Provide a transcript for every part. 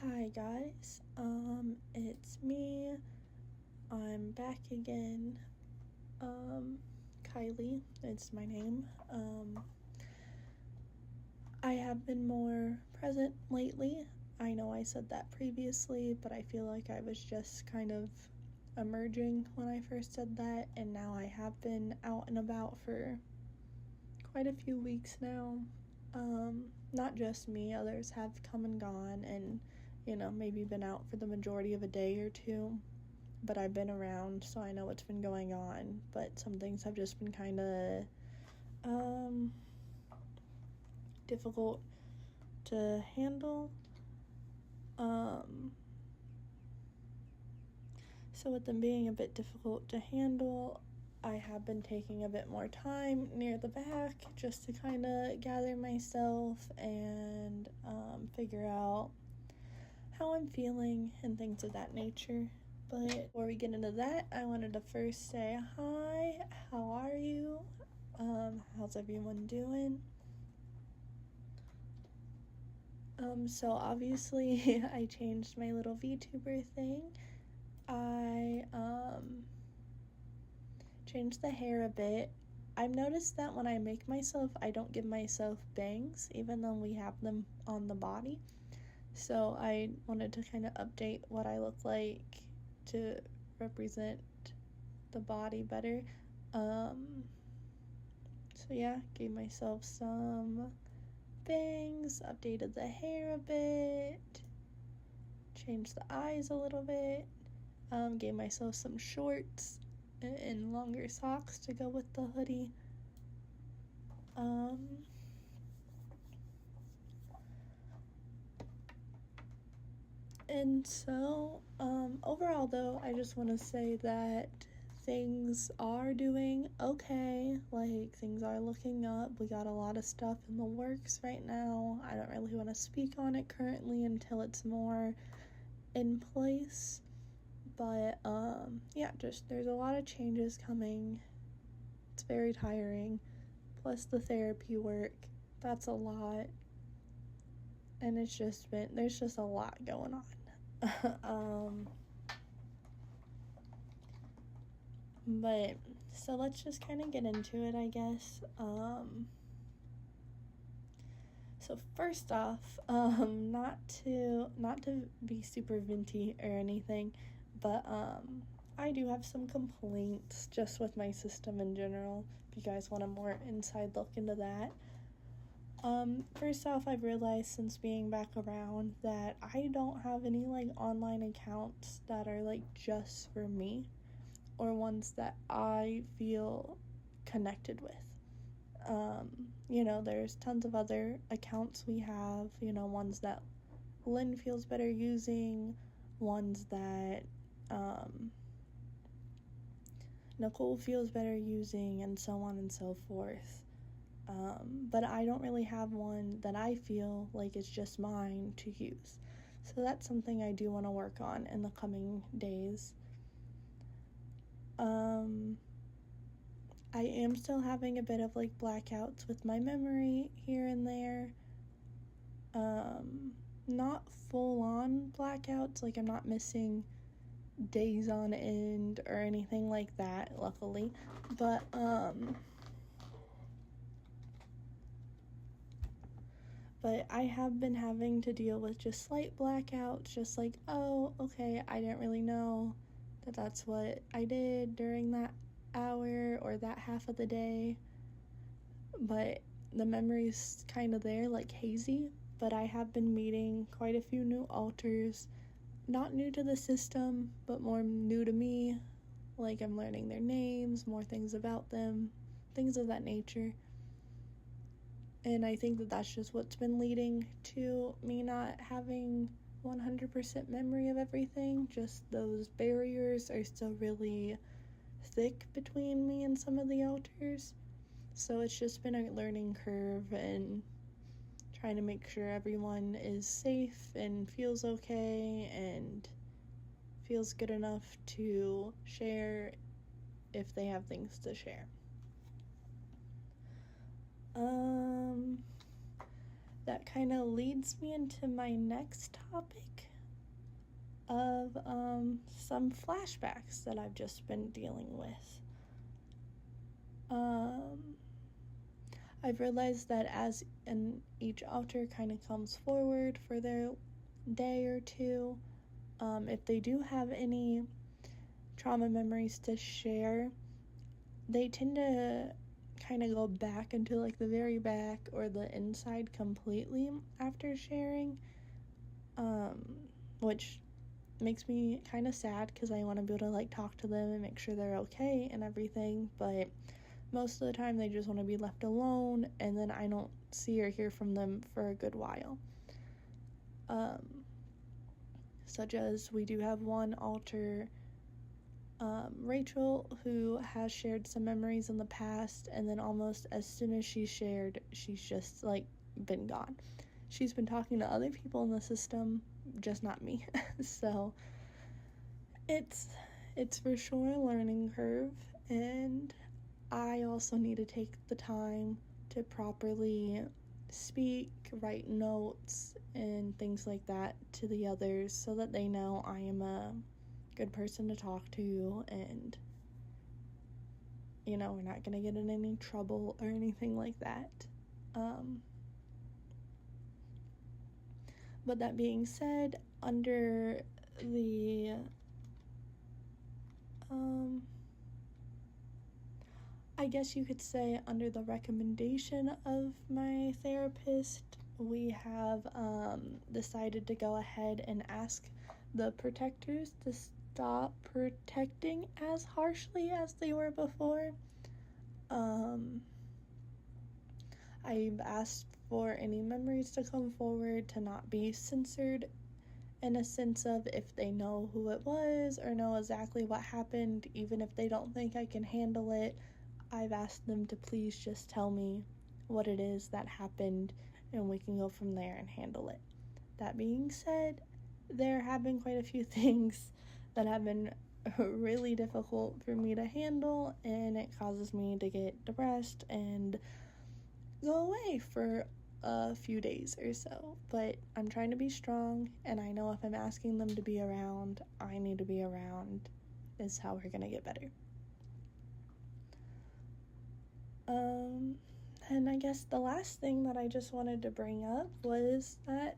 Hi guys, it's me. I'm back again. Kylie, it's my name. I have been more present lately. I know I said that previously, but I feel like I was just kind of emerging when I first said that, and now I have been out and about for quite a few weeks now. Not just me, others have come and gone and, maybe been out for the majority of a day or two. But I've been around, so I know what's been going on. But some things have just been kind of difficult to handle. So with them being a bit difficult to handle, I have been taking a bit more time near the back just to kind of gather myself and figure out how I'm feeling and things of that nature. But before we get into that, I wanted to first say hi, how are you? How's everyone doing? So obviously I changed my little VTuber thing. I changed the hair a bit. I've noticed that when I make myself, I don't give myself bangs, even though we have them on the body. So I wanted to kind of update what I look like to represent the body better. So yeah, gave myself some bangs, updated the hair a bit, changed the eyes a little bit, gave myself some shorts and longer socks to go with the hoodie. And so, overall though, I just want to say that things are doing okay. Like, things are looking up. We got a lot of stuff in the works right now. I don't really want to speak on it currently until it's more in place. But, yeah, just there's a lot of changes coming. It's very tiring. Plus the therapy work. That's a lot. And there's just a lot going on. But so let's just kind of get into it, I guess. So first off, not to be super venti or anything, but I do have some complaints just with my system in general. If you guys want a more inside look into that. First off, I've realized since being back around that I don't have any online accounts that are just for me or ones that I feel connected with. There's tons of other accounts we have, ones that Lynn feels better using, ones that Nicole feels better using, and so on and so forth. But I don't really have one that I feel like is just mine to use. So that's something I do want to work on in the coming days. I am still having a bit of blackouts with my memory here and there. Not full on blackouts, I'm not missing days on end or anything like that, luckily. But I have been having to deal with just slight blackouts, just oh, okay, I didn't really know that that's what I did during that hour or that half of the day. But the memory's kind of there, hazy. But I have been meeting quite a few new alters, not new to the system, but more new to me. I'm learning their names, more things about them, things of that nature. And I think that that's just what's been leading to me not having 100% memory of everything. Just those barriers are still really thick between me and some of the alters. So it's just been a learning curve and trying to make sure everyone is safe and feels okay and feels good enough to share if they have things to share. That kind of leads me into my next topic, of some flashbacks that I've just been dealing with. I've realized that as each altar kind of comes forward for their day or two, if they do have any trauma memories to share, they tend to kind of go back into like the very back or the inside completely after sharing, which makes me kind of sad because I want to be able to like talk to them and make sure they're okay and everything, but most of the time they just want to be left alone, and then I don't see or hear from them for a good while. Such as we do have one altar, Rachel, who has shared some memories in the past, and then almost as soon as she shared, she's just like been gone. She's been talking to other people in the system, just not me. So it's for sure a learning curve, and I also need to take the time to properly speak, write notes, and things like that to the others so that they know I am a good person to talk to, and we're not gonna get in any trouble or anything like that. But that being said, under the I guess you could say under the recommendation of my therapist, we have decided to go ahead and ask the protectors to stop protecting as harshly as they were before. I've asked for any memories to come forward to not be censored, in a sense of if they know who it was or know exactly what happened, even if they don't think I can handle it, I've asked them to please just tell me what it is that happened, and we can go from there and handle it. That being said, there have been quite a few things that have been really difficult for me to handle, and it causes me to get depressed and go away for a few days or so. But I'm trying to be strong, and I know if I'm asking them to be around, I need to be around, is how we're gonna get better. And I guess the last thing that I just wanted to bring up was that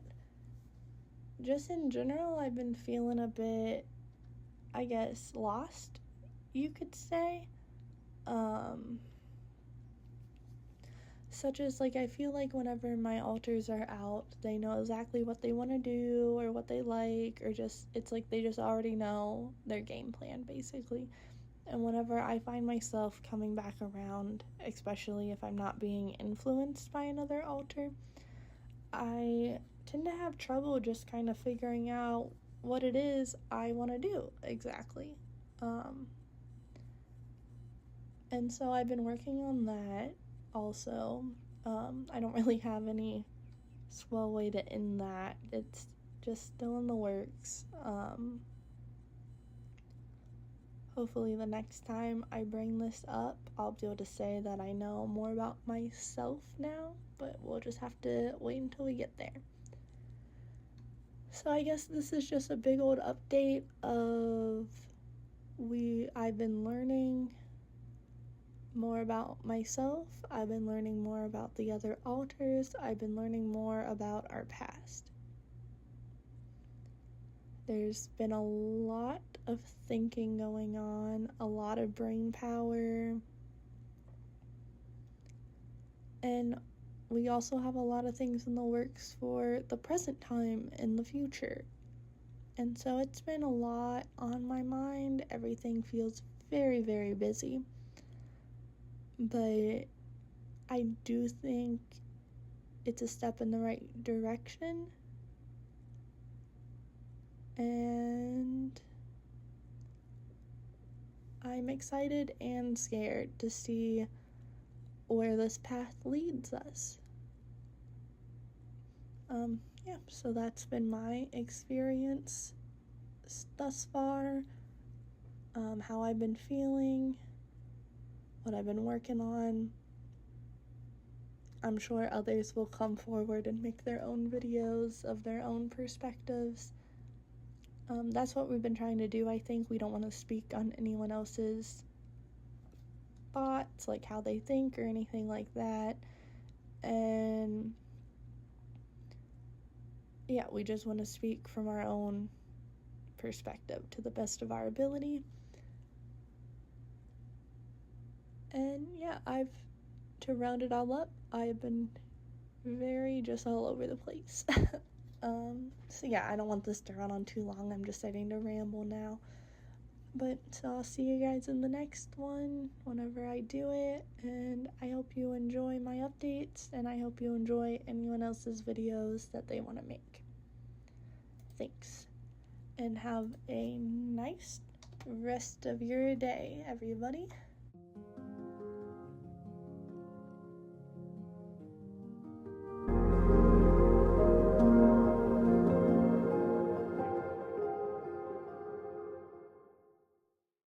just in general, I've been feeling a bit, I guess, lost, you could say. Such as, like, I feel like whenever my alters are out, they know exactly what they want to do or what they like, or just, it's like they just already know their game plan, basically. And whenever I find myself coming back around, especially if I'm not being influenced by another alter, I tend to have trouble just kind of figuring out what it is I want to do exactly. And so I've been working on that also. I don't really have any swell way to end that. It's just still in the works. Hopefully the next time I bring this up, I'll be able to say that I know more about myself now, but we'll just have to wait until we get there. So I guess this is just a big old update of I've been learning more about myself, I've been learning more about the other alters, I've been learning more about our past. There's been a lot of thinking going on, a lot of brain power, and we also have a lot of things in the works for the present time and the future. And so it's been a lot on my mind. Everything feels very, very busy. But I do think it's a step in the right direction. And I'm excited and scared to see where this path leads us. So that's been my experience thus far, how I've been feeling, what I've been working on. I'm sure others will come forward and make their own videos of their own perspectives. That's what we've been trying to do. I think we don't want to speak on anyone else's thoughts, like how they think or anything like that. And yeah, we just want to speak from our own perspective to the best of our ability. And yeah, to round it all up, I've been very just all over the place. So yeah, I don't want this to run on too long. I'm just starting to ramble now. But so I'll see you guys in the next one whenever I do it, and I hope you enjoy my updates, and I hope you enjoy anyone else's videos that they want to make. Thanks, and have a nice rest of your day, everybody.